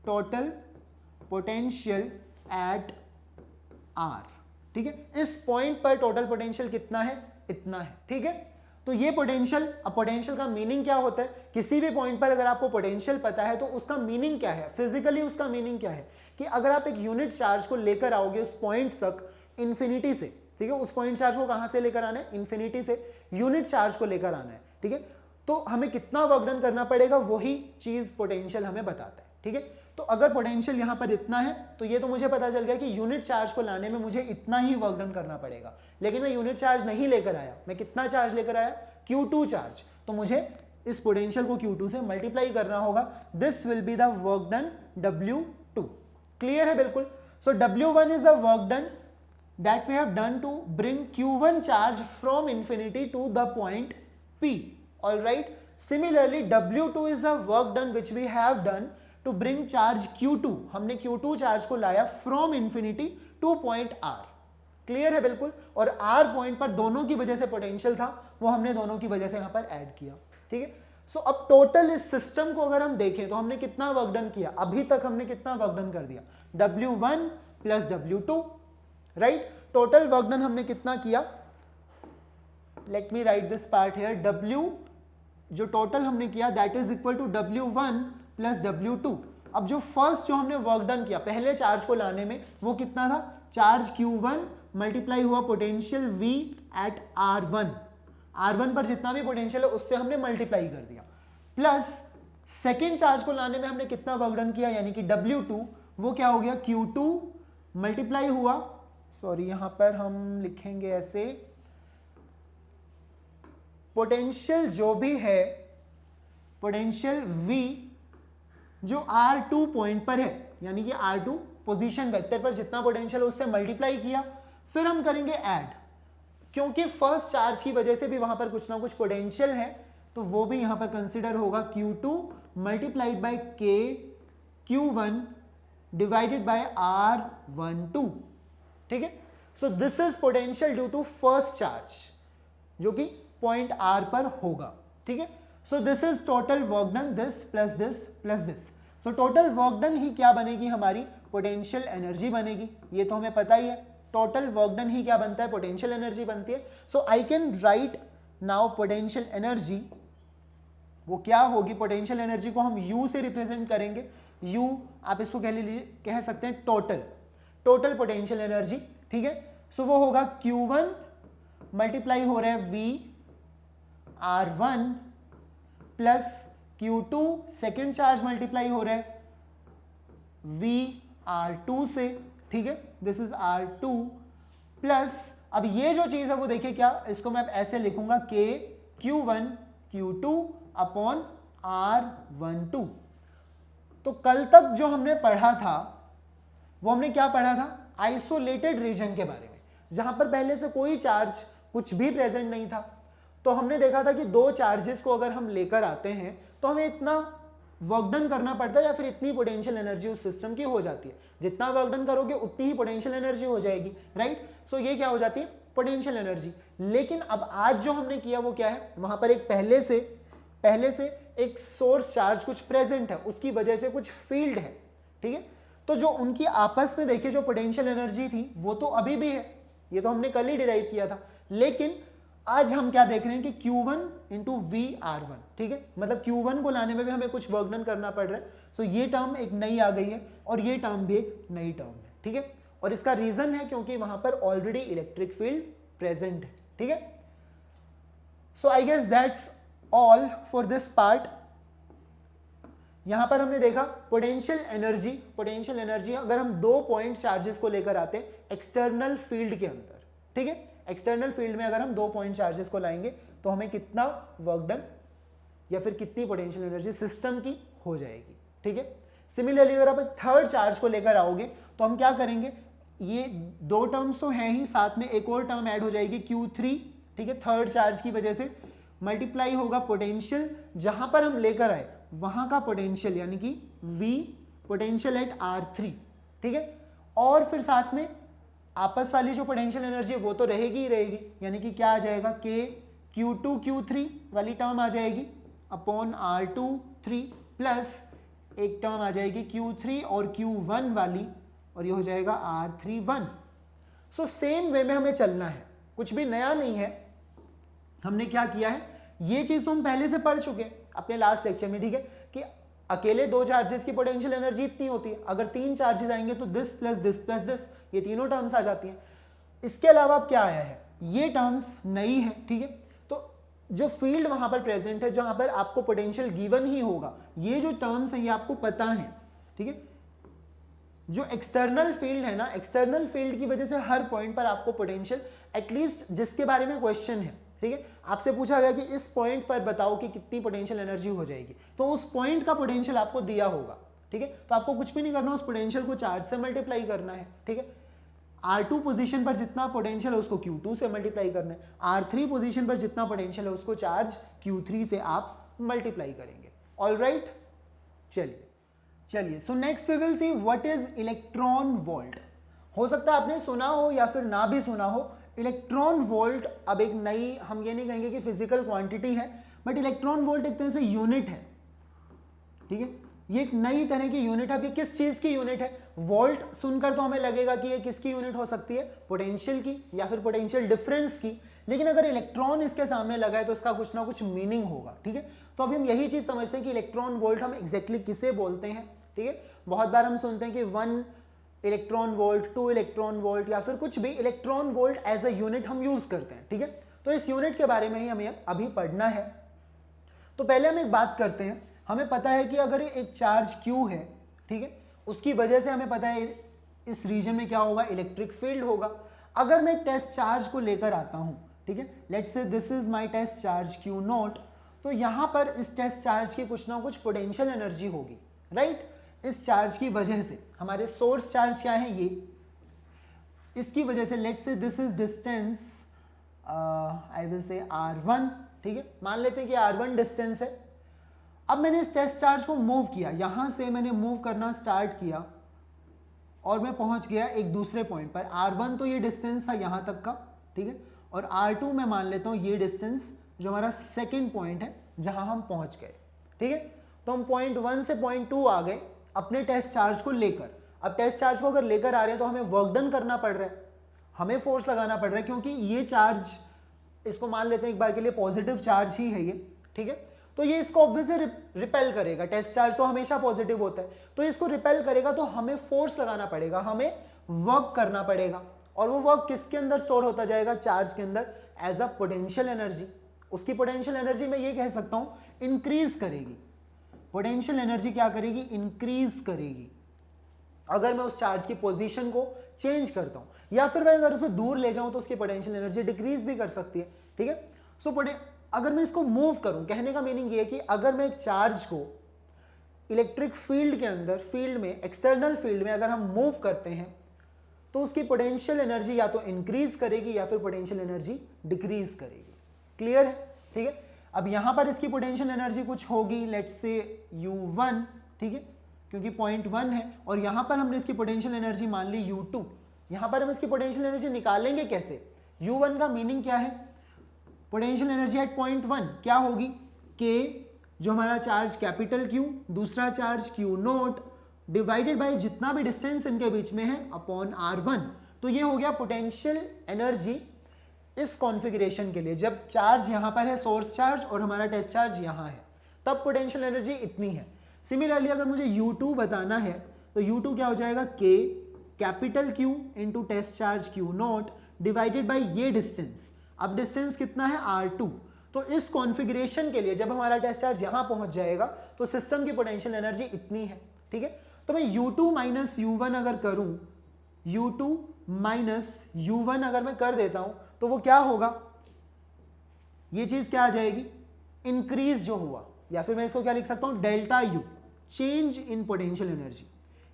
टोटल पोटेंशियल एट R, ठीक है। इस पॉइंट पर टोटल पोटेंशियल कितना है, इतना है, ठीक है। तो ये पोटेंशियल, अब पोटेंशियल का मीनिंग क्या होता है, किसी भी पॉइंट पर अगर आपको पोटेंशियल पता है तो उसका मीनिंग क्या है, फिजिकली उसका मीनिंग क्या है, कि अगर आप एक यूनिट चार्ज को लेकर आओगे उस पॉइंट तक इन्फिनिटी से, ठीक है, उस पॉइंट चार्ज को कहां से लेकर आना है, इन्फिनिटी से यूनिट चार्ज को लेकर आना है, ठीक है। तो हमें कितना वर्क डन करना पड़ेगा वही चीज पोटेंशियल हमें बताता है, ठीक है। तो अगर पोटेंशियल यहां पर इतना है तो ये तो मुझे पता चल गया कि यूनिट चार्ज को लाने में मुझे इतना ही वर्क डन करना पड़ेगा, लेकिन मैं यूनिट चार्ज नहीं लेकर आया, मैं कितना चार्ज लेकर आया, Q2 चार्ज, तो मुझे इस पोटेंशियल को Q2 से मल्टीप्लाई करना होगा। This will be the work done W2, clear है बिल्कुल। सो W1 is the work done that we have done to bring Q1 charge from infinity to the point P, all right. Similarly W2 is the work done which we have done to bring charge Q2, हमने Q2 charge को लाया from infinity to point R, clear है बिल्कुल। और R point पर दोनों की वजह से पोटेंशियल था, वो हमने दोनों की वजह से यहाँ पर ऐड किया, ठीक है। सो अब टोटल इस सिस्टम को अगर हम देखें तो हमने कितना वर्क डन किया, अभी तक हमने कितना वर्क डन कर दिया, W1 plus W2, right. Total work done हमने कितना किया, let me write this part here, W जो टोटल हमने किया that is equal to W1 plus W2। अब जो फर्स्ट जो हमने वर्क डन किया पहले चार्ज को लाने में, वो कितना था, चार्ज Q1 मल्टीप्लाई हुआ पोटेंशियल V एट R1 पर जितना भी पोटेंशियल है उससे हमने मल्टीप्लाई कर दिया, प्लस सेकेंड चार्ज को लाने में हमने कितना वर्क डन किया, यानी कि W2, वो क्या हो गया, Q2 मल्टीप्लाई हुआ, सॉरी यहां पर हम लिखेंगे ऐसे, पोटेंशियल जो भी है, पोटेंशियल V जो R2 पॉइंट पर है, यानी कि R2 पोजीशन वेक्टर पर जितना पोटेंशियल है उससे मल्टीप्लाई किया, फिर हम करेंगे ऐड, क्योंकि फर्स्ट चार्ज की वजह से भी वहां पर कुछ ना कुछ पोटेंशियल है, तो वो भी यहां पर कंसीडर होगा Q2 multiplied by K Q1 divided by R12, ठीक है। So this is potential due to first charge जो कि पॉइंट R पर होगा, ठीक है। So this is total work done, this plus this plus this. So total work done ही क्या बनेगी, हमारी पोटेंशियल एनर्जी बनेगी, ये तो हमें पता ही है। टोटल वर्क डन ही क्या बनता है, पोटेंशियल एनर्जी बनती है। So I can write now potential energy, वो क्या होगी, पोटेंशियल एनर्जी को हम U से रिप्रेजेंट करेंगे, U आप इसको कह सकते हैं टोटल पोटेंशियल एनर्जी, ठीक है। सो वो होगा Q1 मल्टीप्लाई हो रहा है V R1 plus Q2 second charge multiply हो रहा है V R2 से, ठीक है, दिस इज R2 प्लस, अब ये जो चीज है वो देखिए क्या, इसको मैं ऐसे लिखूंगा K Q1 Q2 upon R12। तो कल तक जो हमने पढ़ा था वो हमने क्या पढ़ा था, आइसोलेटेड रीजन के बारे में, जहां पर पहले से कोई चार्ज कुछ भी प्रेजेंट नहीं था। तो हमने देखा था कि दो चार्जेस को अगर हम लेकर आते हैं तो हमें इतना वर्क डन करना पड़ता है या फिर इतनी पोटेंशियल एनर्जी उस सिस्टम की हो जाती है, जितना वर्क डन करोगे उतनी ही पोटेंशियल एनर्जी हो जाएगी, राइट। सो ये क्या हो जाती है, पोटेंशियल एनर्जी। लेकिन अब आज जो हमने किया वो क्या है, वहां पर एक पहले से एक सोर्स चार्ज कुछ प्रेजेंट है, उसकी वजह से कुछ फील्ड है, ठीक है। तो जो उनकी आपस में देखिए जो पोटेंशियल एनर्जी थी वो तो अभी भी है, ये तो हमने कल ही डिराइव किया था, लेकिन आज हम क्या देख रहे हैं कि Q1 इंटू V R1, ठीक है, मतलब Q1 को लाने में भी हमें कुछ वर्क डन करना पड़ रहा है। सो ये टर्म एक नई आ गई है और ये टर्म भी एक नई टर्म है, ठीक है। और इसका रीजन है क्योंकि वहां पर ऑलरेडी इलेक्ट्रिक फील्ड प्रेजेंट है, ठीक है। So I guess that's all for this part. यहां पर हमने देखा पोटेंशियल एनर्जी अगर हम दो पॉइंट चार्जेस को लेकर आते हैं एक्सटर्नल फील्ड के अंदर, ठीक है, एक्सटर्नल फील्ड में अगर हम दो पॉइंट चार्जेस को लाएंगे तो हमें कितना वर्क डन या फिर कितनी पोटेंशियल एनर्जी सिस्टम की हो जाएगी, ठीक है। सिमिलरली अगर आप थर्ड चार्ज को लेकर आओगे तो हम क्या करेंगे, ये दो टर्म्स तो हैं ही, साथ में एक और टर्म ऐड हो जाएगी Q3, ठीक है, थर्ड चार्ज की वजह से मल्टीप्लाई होगा पोटेंशियल जहां पर हम लेकर आए वहां का पोटेंशियल, यानी कि V पोटेंशियल एट R3, ठीक है। और फिर साथ में आपस वाली जो पोटेंशियल एनर्जी है वो तो रहेगी ही रहेगी, यानी कि क्या आ जाएगा, K Q2 Q3 वाली टर्म आ जाएगी अपॉन R2 3 प्लस एक टर्म आ जाएगी Q3 और Q1 वाली, और ये हो जाएगा R31। सो सेम वे में हमें चलना है, कुछ भी नया नहीं है। हमने क्या किया है, ये चीज तो हम पहले से पढ़ चुके हैं अपने लास्ट लेक्चर में, ठीक है, कि अकेले दो चार्जेस की पोटेंशियल एनर्जी इतनी होती है, अगर तीन चार्जेस आएंगे तो this plus this plus this, ये तीनों टर्म्स आ जाती हैं। इसके अलावा अब क्या आया है, ये टर्म्स नई है, ठीक है। तो जो फील्ड वहां पर प्रेजेंट है जहां पर आपको पोटेंशियल गिवन ही होगा, ये जो टर्म्स है ये आपको पता है, ठीक है। जो एक्सटर्नल फील्ड है ना, एक्सटर्नल फील्ड की वजह से हर पॉइंट पर आपको पोटेंशियल, एटलीस्ट जिसके बारे में क्वेश्चन है, ठीक है, आपसे पूछा गया कि इस पॉइंट पर बताओ कि कितनी पोटेंशियल एनर्जी हो जाएगी, तो उस पॉइंट का पोटेंशियल आपको दिया होगा, ठीक है। तो आपको कुछ भी नहीं करना, उस पोटेंशियल को चार्ज से मल्टीप्लाई करना है, ठीक है। R2 पोजीशन पर जितना पोटेंशियल है उसको Q2 से मल्टीप्लाई करना है, R3 पोजीशन पर जितना पोटेंशियल है उसको चार्ज Q3 से आप मल्टीप्लाई करेंगे। ऑलराइट, चलिए। So next we will see what is electron volt. हो सकता है आपने सुना हो या फिर ना भी सुना हो, इलेक्ट्रॉन वोल्ट अब एक नई, हम ये नहीं कहेंगे कि फिजिकल क्वांटिटी है, बट इलेक्ट्रॉन वोल्ट एक तरह से यूनिट है, ठीक है, ये एक नई तरह की यूनिट है। अब ये किस चीज की यूनिट है? वोल्ट सुनकर तो हमें लगेगा कि ये किसकी यूनिट हो सकती है, पोटेंशियल की या फिर पोटेंशियल डिफरेंस की, लेकिन अगर इलेक्ट्रॉन इसके सामने लगा है तो इसका कुछ ना कुछ मीनिंग होगा, ठीक है। तो अभी हम यही चीज समझते हैं कि इलेक्ट्रॉन वोल्ट हम एग्जैक्टली किसे बोलते हैं, ठीक है। बहुत बार हम सुनते हैं कि 1 इलेक्ट्रॉन वोल्ट, 2 इलेक्ट्रॉन वोल्ट या फिर कुछ भी, electron volt as a unit हम यूज करते हैं, ठीक है। तो इस यूनिट के बारे में ही हमें अभी पढ़ना है। तो पहले हम एक बात करते हैं, हमें पता है कि अगर एक चार्ज Q है, ठीक है, उसकी वजह से हमें पता है इस रीजन में क्या होगा, इलेक्ट्रिक फील्ड होगा। अगर मैं एक टेस्ट चार्ज को लेकर आता हूं, ठीक है, let's say this is my test charge Q nought, तो यहां पर इस टेस्ट चार्ज की कुछ ना कुछ पोटेंशियल एनर्जी होगी, राइट। इस चार्ज की वजह से, हमारे सोर्स चार्ज क्या है ये, इसकी वजह से let's say this is distance I will say R1, ठीक है, मान लेते हैं कि R1 डिस्टेंस है। अब मैंने इस टेस्ट चार्ज को मूव किया, यहां से मैंने मूव करना स्टार्ट किया और मैं पहुंच गया एक दूसरे पॉइंट पर। R1 तो ये डिस्टेंस था यहां तक का, ठीक है, और R2 मैं मान लेता हूं ये डिस्टेंस जो हमारा सेकंड पॉइंट है जहां हम पहुंच गए, ठीक है। तो हम पॉइंट 1 से पॉइंट 2 आ गए अपने टेस्ट चार्ज को लेकर। अब टेस्ट चार्ज को अगर लेकर आ रहे हैं तो हमें वर्क डन करना पड़ रहा है, हमें फोर्स लगाना पड़ रहा है, क्योंकि ये चार्ज, इसको मान लेते हैं एक बार के लिए पॉजिटिव चार्ज ही है ये, ठीक है। तो ये इसको ऑब्वियसली रिपेल करेगा, टेस्ट चार्ज तो हमेशा पॉजिटिव होता है, तो इसको रिपेल करेगा, तो हमें फोर्स लगाना पड़ेगा, हमें वर्क करना पड़ेगा, और वो वर्क किसके अंदर स्टोर होता जाएगा, चार्ज के अंदर, एज अ पोटेंशियल एनर्जी। उसकी पोटेंशियल एनर्जी मैं ये कह सकता हूं इंक्रीज करेगी। पोटेंशियल एनर्जी क्या करेगी, इंक्रीज करेगी अगर मैं उस चार्ज की पोजीशन को चेंज करता हूं, या फिर मैं अगर उसे दूर ले जाऊं तो उसकी पोटेंशियल एनर्जी डिक्रीज भी कर सकती है, ठीक है। सो अगर मैं इसको मूव करूं, कहने का मीनिंग ये है कि अगर मैं एक चार्ज को इलेक्ट्रिक फील्ड के अंदर, फील्ड में, एक्सटर्नल फील्ड में अगर हम मूव करते हैं तो उसकी पोटेंशियल एनर्जी या तो इंक्रीज करेगी या फिर पोटेंशियल एनर्जी डिक्रीज करेगी। क्लियर है, ठीक है। अब यहां पर इसकी पोटेंशियल एनर्जी कुछ होगी, लेट्स से U1, ठीक है, क्योंकि पॉइंट 1 है, और यहां पर हमने इसकी पोटेंशियल एनर्जी मान ली U2। यहां पर हम इसकी पोटेंशियल एनर्जी निकालेंगे कैसे, U1 का मीनिंग क्या है, पोटेंशियल एनर्जी एट पॉइंट 1 क्या होगी, K जो हमारा चार्ज कैपिटल Q, दूसरा charge Q nought, divided bye जितना भी डिस्टेंस इनके बीच में है अपॉन R1। तो ये हो गया पोटेंशियल एनर्जी इस कॉन्फ़िगरेशन के लिए, जब चार्ज यहां पर है सोर्स चार्ज और हमारा टेस्ट चार्ज यहां है, तब पोटेंशियल एनर्जी इतनी है। सिमिलरली अगर मुझे U2 बताना है तो U2 क्या हो जाएगा, K capital Q into test charge Q nought divided by ये डिस्टेंस। अब डिस्टेंस कितना है, R2। तो इस कॉन्फ़िगरेशन के लिए जब हमारा टेस्ट चार्ज यहां पहुंच जाएगा तो सिस्टम की पोटेंशियल एनर्जी इतनी है, ठीक है। तो मैं U2 माइनस U1 अगर करूं, U2 माइनस U1 अगर मैं कर देता हूं तो वो क्या होगा, ये चीज क्या आ जाएगी, इंक्रीज जो हुआ, या फिर मैं इसको क्या लिख सकता हूं, delta U, change in potential energy.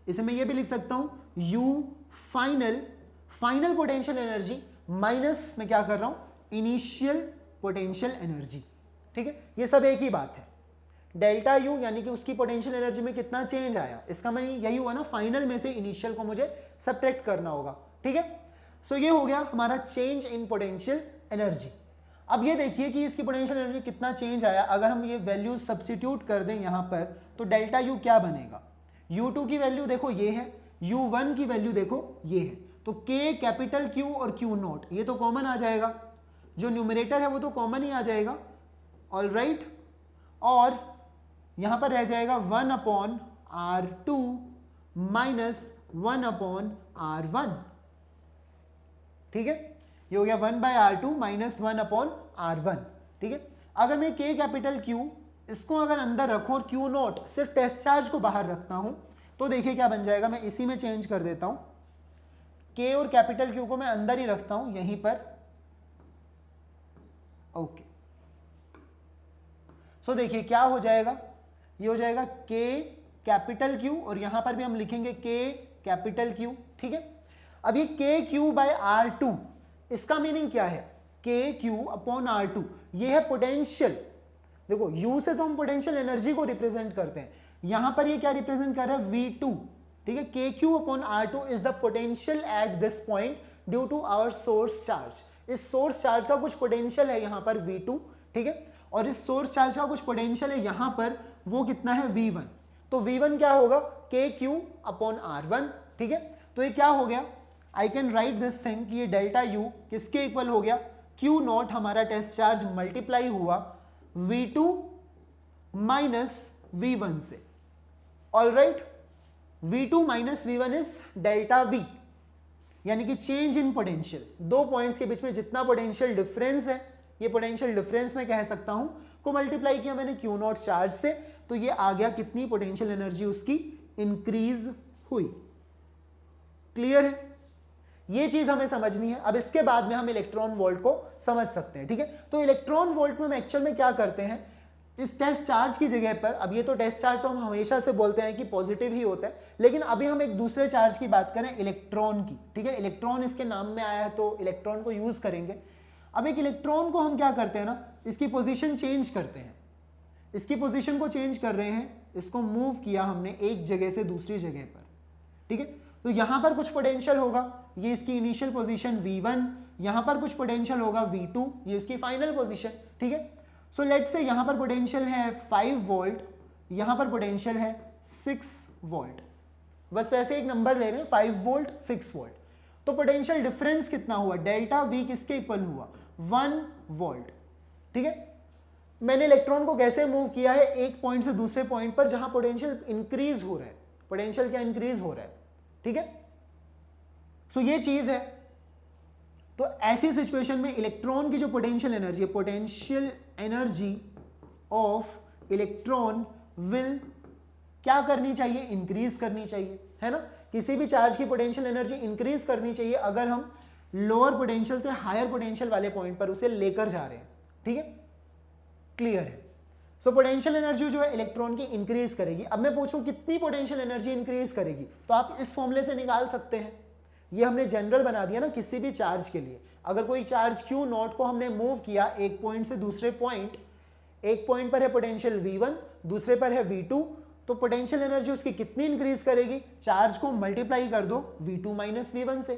इसे मैं ये भी लिख सकता हूं U final, final potential energy minus मैं क्या कर रहा हूं, इनिशियल पोटेंशियल एनर्जी, ठीक है। ये सब एक ही बात है, डेल्टा U यानी कि उसकी पोटेंशियल एनर्जी में कितना चेंज आया, इसका मतलब यही हुआ ना, फाइनल में से इनिशियल को मुझे सब्ट्रैक्ट करना होगा, ठीक है। सो ये हो गया हमारा चेंज इन पोटेंशियल एनर्जी। अब ये देखिए कि इसकी पोटेंशियल एनर्जी कितना चेंज आया, अगर हम ये वैल्यू सब्स्टिट्यूट कर दें यहाँ पर तो डेल्टा U क्या बनेगा, U2 की वैल्यू देखो ये है, U1 की वैल्यू देखो ये है, तो K कैपिटल Q और Q नॉट ये तो कॉमन आ जाएगा, जो न्यूमरेटर है वो तो कॉमन ही आ जाएगा, ऑल राइट, और यहां पर रह जाएगा 1 upon R2 minus 1 upon R1, ठीक है। ये हो गया 1 bye R2 minus 1 upon R1, ठीक है। अगर मैं K कैपिटल Q इसको अगर अंदर रखूं और Q नॉट सिर्फ टेस्ट चार्ज को बाहर रखता हूं तो देखिए क्या बन जाएगा, मैं इसी में चेंज कर देता हूं, K और कैपिटल Q को मैं अंदर ही रखता हूं यहीं पर, ओके। सो देखिए क्या हो जाएगा, ये हो जाएगा K कैपिटल Q और यहां पर भी हम लिखेंगे K कैपिटल Q, ठीक है। अब ये KQ बाय R2 इसका मीनिंग क्या है, KQ अपॉन R2, ये है पोटेंशियल। देखो U से तो हम पोटेंशियल एनर्जी को रिप्रेजेंट करते हैं, यहां पर ये क्या रिप्रेजेंट कर रहा है, V2, ठीक है। KQ/R2 is the potential at this point due to our source charge. इस सोर्स चार्ज का कुछ पोटेंशियल है यहाँ पर V2, ठीक है, और इस सोर्स चार्ज का कुछ पोटेंशियल है यहाँ पर, वो कितना है V1। तो V1 क्या होगा KQ/R1, ठीक है। तो ये क्या हो गया, आई कैन राइट दिस थिंग कि ये डेल्टा U किसके इक्वल हो गया, Q0 हमारा टेस्ट चार्ज मल्टीप्लाई हुआ V2 माइनस V1 से। All right, V2 minus V1 is delta V, यानी कि चेंज इन पोटेंशियल। दो पॉइंट्स के बीच में जितना पोटेंशियल डिफरेंस है, ये पोटेंशियल डिफरेंस मैं कह सकता हूं, को मल्टीप्लाई किया मैंने Q0 चार्ज से, तो ये आ गया कितनी पोटेंशियल एनर्जी उसकी इंक्रीज हुई। क्लियर है, ये चीज हमें समझनी है। अब इसके बाद में हम इलेक्ट्रॉन वोल्ट को समझ सकते हैं, ठीक है। तो इलेक्ट्रॉन वोल्ट में हम एक्चुअल में क्या करते हैं, इस टेस्ट चार्ज की जगह पर, अब ये तो टेस्ट चार्ज तो हम हमेशा से बोलते हैं कि पॉजिटिव ही होता है, लेकिन अभी हम एक दूसरे चार्ज की बात करें, इलेक्ट्रॉन की, ठीक है। इलेक्ट्रॉन इसके नाम में आया है तो इलेक्ट्रॉन को यूज करेंगे। अब एक इलेक्ट्रॉन को हम क्या करते हैं ना, इसकी पोजीशन चेंज करते हैं। इसकी पोजीशन को चेंज कर रहे हैं, इसको मूव किया हमने एक जगह से दूसरी जगह पर, ठीक है। तो यहां पर कुछ पोटेंशियल होगा, ये इसकी इनिशियल पोजीशन V1, यहां पर कुछ पोटेंशियल होगा V2, ये इसकी फाइनल पोजीशन, ठीक है। सो लेट्स से यहां पर पोटेंशियल है 5 वोल्ट, यहां पर पोटेंशियल है 6 वोल्ट, बस वैसे एक नंबर ले रहे हैं 5 वोल्ट 6 वोल्ट। तो पोटेंशियल डिफरेंस कितना हुआ, डेल्टा V किसके इक्वल हुआ, 1 वोल्ट, ठीक है। मैंने इलेक्ट्रॉन को कैसे मूव किया है, एक पॉइंट से दूसरे पॉइंट पर जहां पोटेंशियल इंक्रीज हो रहा है, पोटेंशियल क्या इंक्रीज हो रहा है, ठीक है। सो ये चीज है। तो ऐसी सिचुएशन में इलेक्ट्रॉन की जो पोटेंशियल एनर्जी है, potential energy of electron will क्या करनी चाहिए, इंक्रीज करनी चाहिए, है ना। किसी भी चार्ज की पोटेंशियल एनर्जी इंक्रीज करनी चाहिए अगर हम लोअर पोटेंशियल से हायर पोटेंशियल वाले पॉइंट पर उसे लेकर जा रहे हैं, ठीक है। क्लियर है। सो पोटेंशियल एनर्जी जो है इलेक्ट्रॉन की इंक्रीज करेगी। अब मैं पूछूं कितनी पोटेंशियल एनर्जी इंक्रीज करेगी, तो आप इस फॉर्मूले से निकाल सकते हैं। ये हमने जनरल बना दिया ना किसी भी चार्ज के लिए। अगर कोई चार्ज Q0 को हमने मूव किया एक पॉइंट से दूसरे पॉइंट, एक पॉइंट पर है पोटेंशियल V1, दूसरे पर है V2, तो पोटेंशियल एनर्जी उसकी कितनी इंक्रीज करेगी, चार्ज को मल्टीप्लाई कर दो V2 माइनस V1 से,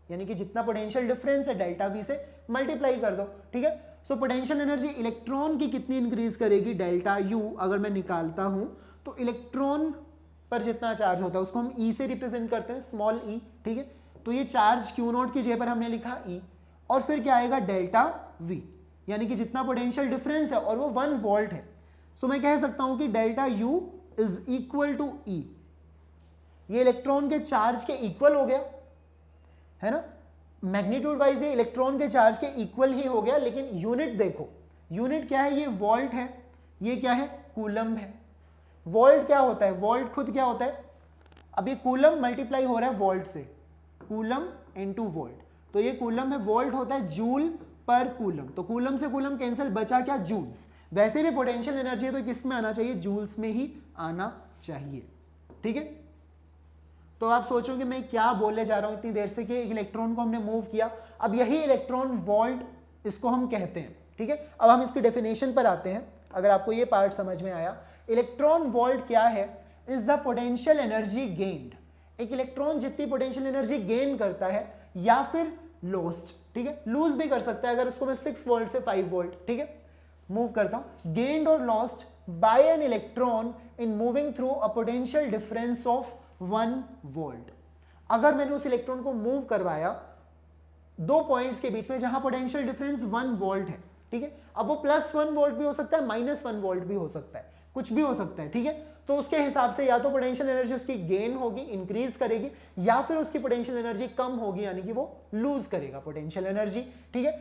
यानी कि जितना पोटेंशियल डिफरेंस है डेल्टा V से मल्टीप्लाई कर दो, ठीक है। सो पोटेंशियल एनर्जी इलेक्ट्रॉन की कितनी इंक्रीज करेगी, डेल्टा U अगर मैं निकालता हूं तो इलेक्ट्रॉन पर जितना चार्ज होता है उसको हम E से रिप्रेजेंट करते हैं, स्मॉल e, ठीक है। तो ये चार्ज Q0 की जगह पर हमने लिखा E, और फिर क्या आएगा डेल्टा V, यानी कि जितना पोटेंशियल डिफरेंस है, और वो 1 वोल्ट है। सो मैं कह सकता हूं कि delta U is equal to E। ये इलेक्ट्रॉन के चार्ज के इक्वल हो गया, है ना। मैग्नीट्यूड वाइज ये इलेक्ट्रॉन के चार्ज के इक्वल ही हो गया, लेकिन यूनिट देखो, यूनिट क्या है, ये वोल्ट है, ये क्या है, कूलम है। वोल्ट क्या होता है, वोल्ट खुद क्या होता है, अब ये कूलम मल्टीप्लाई हो रहा है वोल्ट से, कूलम इनटू वोल्ट, तो ये कूलम है, वोल्ट होता है जूल पर कूलम, तो कूलम से कूलम कैंसिल, बचा क्या, जूल्स। वैसे भी पोटेंशियल एनर्जी है तो किस में आना चाहिए, जूल्स में ही आना चाहिए, ठीक है। तो आप सोचोगे मैं क्या बोलने जा रहा हूं इतनी देर से, कि एक इलेक्ट्रॉन को हमने मूव किया, अब यही इलेक्ट्रॉन वोल्ट इसको हम कहते हैं, ठीक है। अब हम इसकी डेफिनेशन पर आते हैं। अगर आपको ये पार्ट समझ में आया, इलेक्ट्रॉन वोल्ट क्या है, is the potential energy gained. एक इलेक्ट्रॉन जितनी पोटेंशियल एनर्जी गेन करता है या फिर लॉस्ट, ठीक है, लूज भी कर सकता है अगर उसको मैं 6 वोल्ट से 5 वोल्ट, ठीक है, मूव करता हूं, गेन्ड और lost by an electron in moving through a potential difference of 1 volt. अगर मैंने उस इलेक्ट्रॉन को मूव करवाया दो पॉइंट्स के बीच में जहां पोटेंशियल डिफरेंस 1 वोल्ट है, ठीक है, अब वो +1 वोल्ट भी हो सकता है, -1 वोल्ट भी हो सकता है, कुछ भी हो सकता है, ठीक है। तो उसके हिसाब से या तो पोटेंशियल एनर्जी उसकी गेन होगी, इंक्रीज करेगी, या फिर उसकी पोटेंशियल एनर्जी कम होगी, यानी कि वो लूज करेगा पोटेंशियल एनर्जी, ठीक है।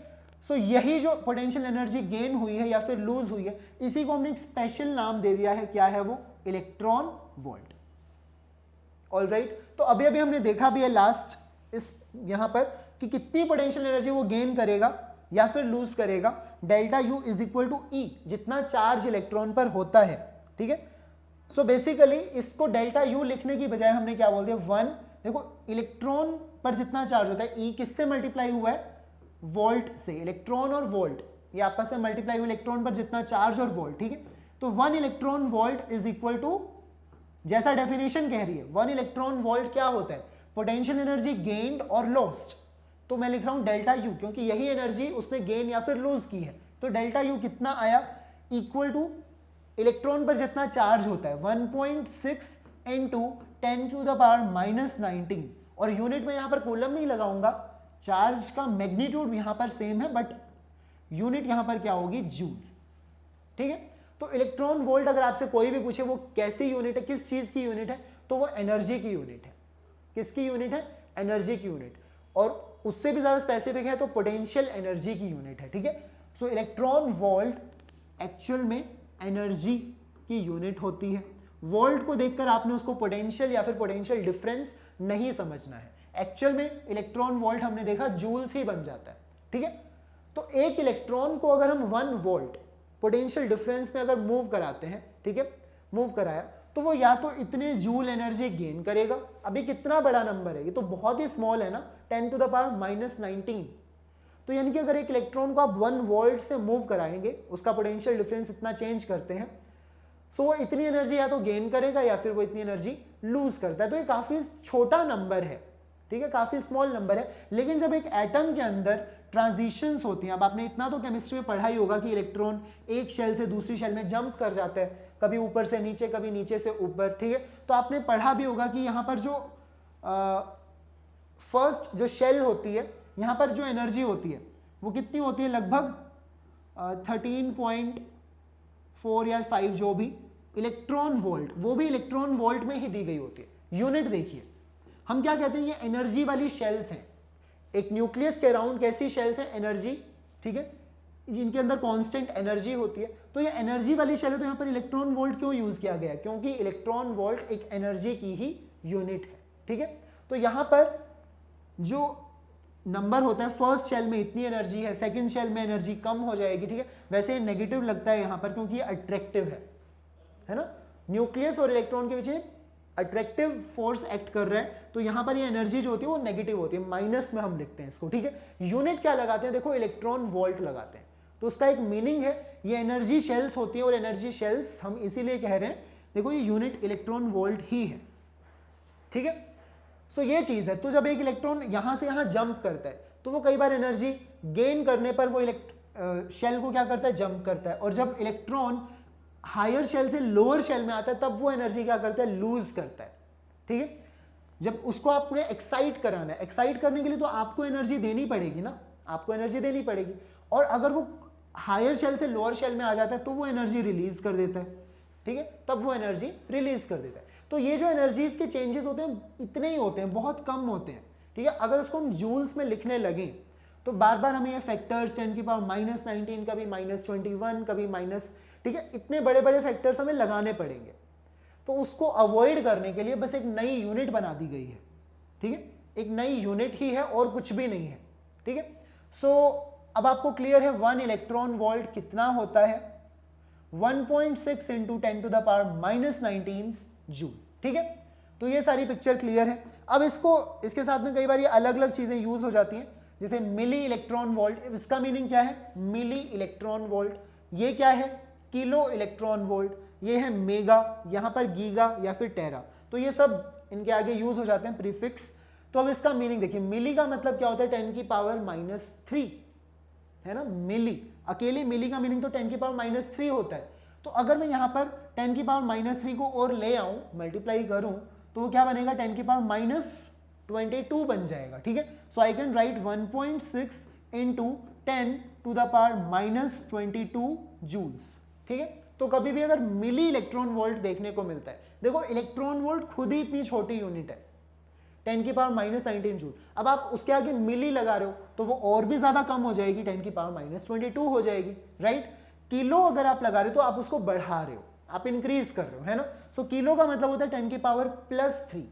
सो यही जो पोटेंशियल एनर्जी गेन हुई है या फिर लूज हुई है, इसी को हमने एक स्पेशल नाम दे दिया है, क्या है वो, इलेक्ट्रॉन वोल्ट। ऑल राइट, तो अभी अभी हमने देखा भी है लास्ट इस यहां पर कि कितनी पोटेंशियल एनर्जी वो गेन करेगा या फिर लूज करेगा, delta U is equal to E, जितना चार्ज इलेक्ट्रॉन पर होता है, ठीक है। सो बेसिकली इसको डेल्टा U लिखने की बजाय हमने क्या बोल दिया, 1। देखो इलेक्ट्रॉन पर जितना चार्ज होता है, E किससे मल्टीप्लाई हुआ है, वोल्ट से, इलेक्ट्रॉन और वोल्ट ये आपस में मल्टीप्लाई हुए, इलेक्ट्रॉन पर जितना चार्ज और वोल्ट, ठीक है। तो 1 electron volt is equal to जैसा डेफिनेशन कह रही है 1 इलेक्ट्रॉन वोल्ट क्या होता है, पोटेंशियल एनर्जी गेन्ड और लॉस्ट। तो मैं लिख रहा हूं डेल्टा यू, क्योंकि यही एनर्जी उसने गेन या फिर लूज की है। तो डेल्टा यू कितना आया, इक्वल टू इलेक्ट्रॉन पर जितना चार्ज होता है 1.6 इंटू 10⁻⁻19, और यूनिट में यहां पर कूलम नहीं लगाऊंगा, चार्ज का मैग्नीट्यूड यहां पर सेम है बट यूनिट यहां पर क्या होगी, जूल। ठीक है, तो इलेक्ट्रॉन वोल्ट अगर आपसे कोई भी पूछे वो कैसी यूनिट है, किस चीज की यूनिट है, तो वो एनर्जी की यूनिट है। किसकी यूनिट है, एनर्जी की यूनिट, और उससे भी ज्यादा स्पेसिफिक है तो पोटेंशियल एनर्जी की यूनिट है। ठीक है, सो इलेक्ट्रॉन वोल्ट एक्चुअल में एनर्जी की यूनिट होती है। वोल्ट को देखकर आपने उसको पोटेंशियल या फिर पोटेंशियल डिफरेंस नहीं समझना है। एक्चुअल में इलेक्ट्रॉन वोल्ट हमने देखा जूल्स ही बन जाता है। ठीक है, तो एक इलेक्ट्रॉन को अगर हम 1 वोल्ट पोटेंशियल डिफरेंस में अगर मूव कराते हैं, ठीक है, मूव कराया, तो वो या तो इतने जूल एनर्जी गेन करेगा। अभी कितना बड़ा नंबर है, ये तो बहुत ही स्मॉल है ना, 10⁻⁻19। तो यानी कि अगर एक इलेक्ट्रॉन को आप 1 वोल्ट से मूव कराएंगे, उसका पोटेंशियल डिफरेंस इतना चेंज करते हैं, सो वो इतनी एनर्जी या तो गेन करेगा या फिर वो इतनी एनर्जी लूज करता है। तो ये काफी छोटा नंबर है, ठीक है, काफी स्मॉल नंबर है। लेकिन जब एक एटम के अंदर ट्रांजिशंस होती हैं, अब आपने इतना तो केमिस्ट्री में पढ़ा ही होगा कि इलेक्ट्रॉन एक शेल से दूसरी शेल में जंप कर जाता है, कभी ऊपर से नीचे, कभी नीचे से ऊपर। ठीक है, तो आपने पढ़ा भी होगा कि यहाँ पर जो फर्स्ट जो शेल होती है, यहाँ पर जो एनर्जी होती है वो कितनी होती है, लगभग 13.4 या 5 जो भी इलेक्ट्रॉन वोल्ट, वो भी इलेक्ट्रॉन वोल्ट में ही दी गई होती है। यूनिट देखिए, हम क्या कहते हैं, ये एनर्जी वाली शेल्स हैं। एक न्यूक्लियस के अराउंड कैसी शेल्स हैं, एनर्जी, ठीक है, जिनके अंदर कांस्टेंट एनर्जी होती है। तो ये एनर्जी वाली शेल है, तो यहाँ पर इलेक्ट्रॉन वोल्ट क्यों यूज किया गया, क्योंकि इलेक्ट्रॉन वोल्ट एक एनर्जी की ही यूनिट है। ठीक है, तो यहाँ पर जो नंबर होता है, फर्स्ट शेल में इतनी एनर्जी है, सेकंड शेल में एनर्जी कम हो जाएगी। ठीक है, वैसे नेगेटिव लगता है यहाँ पर क्योंकि ये अट्रैक्टिव है ना, न्यूक्लियस और इलेक्ट्रॉन के पीछे अट्रैक्टिव फोर्स एक्ट कर रहा है, तो यहाँ पर ये एनर्जी जो होती है वो नेगेटिव होती है, माइनस में हम लिखते हैं इसको। ठीक है, यूनिट क्या लगाते हैं, देखो इलेक्ट्रॉन वोल्ट लगाते हैं, तो उसका एक मीनिंग है, ये एनर्जी शेल्स होती है, और एनर्जी शेल्स हम इसीलिए कह रहे हैं, देखो ये यूनिट इलेक्ट्रॉन वोल्ट ही है। ठीक है, सो ये चीज है। तो जब एक इलेक्ट्रॉन यहां से यहां जंप करता है, तो वो कई बार एनर्जी गेन करने पर वो शेल को क्या करता है, जंप करता है, और जब इलेक्ट्रॉन हायर शेल से लोअर शेल में आता है, तब वो एनर्जी क्या करता है, लूज करता है। ठीक है, जब उसको आपने एक्साइट कराना है, एक्साइट करने के लिए तो आपको एनर्जी देनी पड़ेगी ना, आपको एनर्जी देनी पड़ेगी, और अगर वो हायर शेल से लोअर शेल में आ जाता है तो वो एनर्जी रिलीज कर देता है। ठीक है, तब वो एनर्जी रिलीज कर देता है। तो ये जो एनर्जीज के चेंजेस होते हैं इतने ही होते हैं, बहुत कम होते हैं। ठीक है, अगर उसको हम जूल्स में लिखने लगे तो बार बार हमें ये फैक्टर्स 10⁻⁻19, कभी -21, कभी माइनस, ठीक है, इतने बड़े बड़े फैक्टर्स हमें लगाने पड़ेंगे। तो उसको अवॉइड करने के लिए बस एक नई यूनिट बना दी गई है। ठीक है, एक नई यूनिट ही है और कुछ भी नहीं है। ठीक है, सो अब आपको क्लियर है 1 इलेक्ट्रॉन वोल्ट कितना होता है, 1.6 इंटू 10⁻⁻19 जूल। ठीक है, तो ये सारी पिक्चर क्लियर है। अब इसके साथ में कई बार ये अलग अलग चीजें यूज हो जाती हैं, जैसे मिली इलेक्ट्रॉन वोल्ट। इसका मीनिंग क्या है, मिली इलेक्ट्रॉन वोल्ट। ये क्या है, किलो इलेक्ट्रॉन वोल्ट। ये है मेगा, यहां पर गीगा या फिर टेरा। तो ये सब इनके आगे यूज हो जाते हैं प्रीफिक्स। तो अब इसका मीनिंग देखिए, मिली का मतलब क्या होता है, 10⁻³ है ना, मिली। अकेले मिली का मीनिंग तो 10⁻³ होता है। तो अगर मैं यहाँ पर 10⁻³ को और ले आऊं, मल्टीप्लाई करूं, तो वो क्या बनेगा, 10⁻22 बन जाएगा। ठीक है, so I can write 1.6 into 10⁻22 joules. ठीक है, तो कभी भी अगर मिली इलेक्ट्रॉन वोल्ट देखने को मिलता है, देखो इलेक्ट्रॉन वोल्ट खुद ही इतनी छोटी यूनिट है, 10⁻⁻19 जूल। अब आप उसके आगे मिली लगा रहे हो तो वो और भी ज्यादा कम हो जाएगी, 10⁻22 हो जाएगी, राइट। किलो अगर आप लगा रहे हो तो आप उसको बढ़ा रहे हो, आप इंक्रीज कर रहे हो, है ना। सो किलो का मतलब होता है 10⁻+3।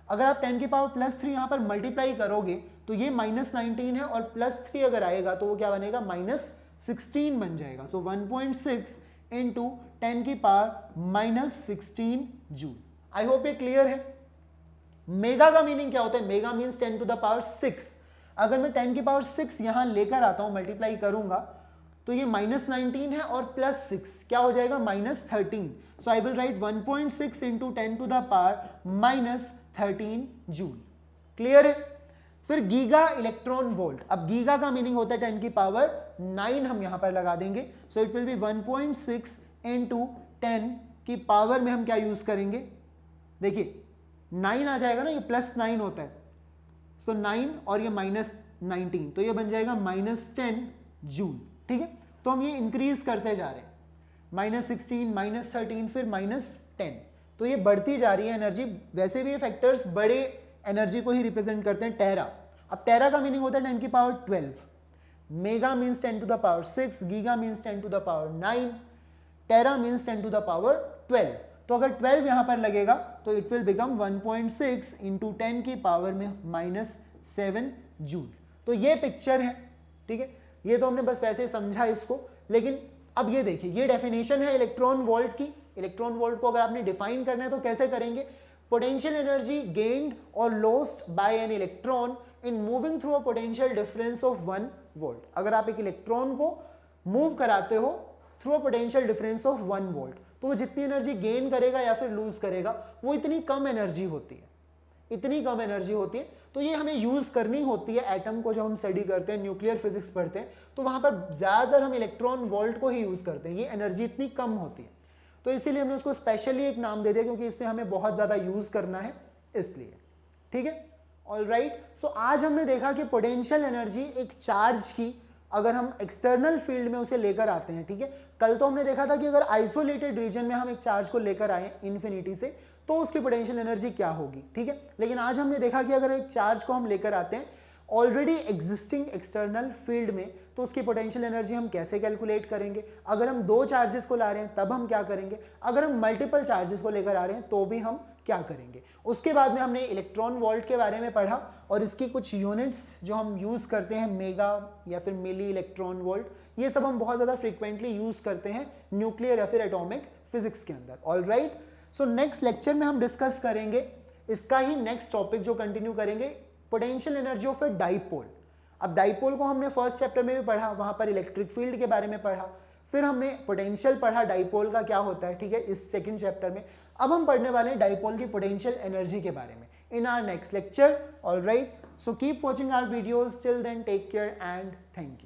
अगर आप 10⁻+3 यहाँ पर मल्टीप्लाई करोगे तो ये -19 है, और +3 अगर आएगा तो वो क्या बनेगा, -16 बन जाएगा। तो 1.6 इंटू 10⁻−16 जूल। आई होप ये क्लियर है। मेगा का मीनिंग क्या होता है, मेगा मीन्स 10⁻6। अगर मैं 10⁻6 यहां लेकर आता हूं, मल्टीप्लाई करूंगा, तो ये -19 है और +6 क्या हो जाएगा -13. So I will write 1.6 into 10 to the power -13 joule. Clear है. फिर गीगा इलेक्ट्रॉन वोल्ट. अब गीगा का मीनिंग होता है 10 की पावर 9 हम यहां पर लगा देंगे. So it will be 1.6 into 10 की पावर में हम क्या यूज करेंगे, देखिए 9 आ जाएगा ना, ये +9 होता है. सो 9 और ये -19 तो ये बन जाएगा -10 जूल. ठीक है. तो हम ये इंक्रीज करते जा रहे हैं, -16 -13 फिर -10. तो ये बढ़ती जा रही है एनर्जी. वैसे भी ये फैक्टर्स बड़े एनर्जी को ही रिप्रेजेंट करते हैं. टेरा, अब टेरा का मीनिंग होता है 10 की power 12. Mega means 10 to the power 6, giga means 10 to the power 9, tera means 10 to the power 12. तो अगर 12 यहां पर लगेगा तो इट विल बिकम 1.6 इंटू 10 की पावर में -7 जूल. तो ये पिक्चर है. ठीक है. ये तो हमने बस वैसे समझा इसको, लेकिन अब ये देखिए, ये डेफिनेशन है इलेक्ट्रॉन वोल्ट की. इलेक्ट्रॉन वोल्ट को अगर आपने डिफाइन करना है तो कैसे करेंगे, पोटेंशियल एनर्जी गेन्ड और lost by an electron in moving through a potential difference of 1 volt. अगर आप एक इलेक्ट्रॉन को मूव कराते हो through a potential difference of 1 volt, तो वो जितनी एनर्जी गेन करेगा या फिर लूज करेगा वो इतनी कम एनर्जी होती है, इतनी कम एनर्जी होती है. तो ये हमें यूज करनी होती है एटम को. जब हम स्टडी करते हैं, न्यूक्लियर फिजिक्स पढ़ते हैं, तो वहां पर ज्यादातर हम इलेक्ट्रॉन वोल्ट को ही यूज करते हैं. ये एनर्जी इतनी कम होती है, तो इसीलिए हमने उसको स्पेशली एक नाम दे दिया, क्योंकि इसमें हमें बहुत ज्यादा यूज करना है इसलिए. ठीक है. All right. सो आज हमने देखा कि पोटेंशियल एनर्जी एक चार्ज की अगर हम एक्सटर्नल फील्ड में उसे लेकर आते हैं. ठीक है. कल तो हमने देखा था कि अगर आइसोलेटेड रीजन में हम एक चार्ज को लेकर आए इन्फिनिटी से तो उसकी पोटेंशियल एनर्जी क्या होगी. ठीक है. लेकिन आज हमने देखा कि अगर एक चार्ज को हम लेकर आते हैं ऑलरेडी एग्जिस्टिंग एक्सटर्नल फील्ड में, तो उसकी पोटेंशियल एनर्जी हम कैसे कैलकुलेट करेंगे. अगर हम 2 चार्जेस को ला रहे हैं तब हम क्या करेंगे, अगर हम मल्टीपल चार्जेस को लेकर आ रहे हैं तो भी हम क्या करेंगे. उसके बाद में हमने इलेक्ट्रॉन वोल्ट के बारे में पढ़ा और इसकी कुछ यूनिट्स जो हम यूज करते हैं, मेगा या फिर मिली इलेक्ट्रॉन वोल्ट, ये सब हम बहुत ज्यादा फ्रीक्वेंटली यूज करते हैं न्यूक्लियर या फिर एटॉमिक फिजिक्स के अंदर. All right. So next lecture में हम डिस्कस करेंगे इसका ही नेक्स्ट टॉपिक जो कंटिन्यू करेंगे, potential energy of a dipole. अब डाइपोल को हमने फर्स्ट चैप्टर में भी पढ़ा, वहां पर इलेक्ट्रिक फील्ड के बारे में पढ़ा. फिर हमने पोटेंशियल पढ़ा डाइपोल का क्या होता है. ठीक है. इस सेकंड चैप्टर में अब हम पढ़ने वाले हैं डाइपोल की पोटेंशियल एनर्जी के बारे में in our next lecture. All right. So keep watching our videos. Till then take care and thank you.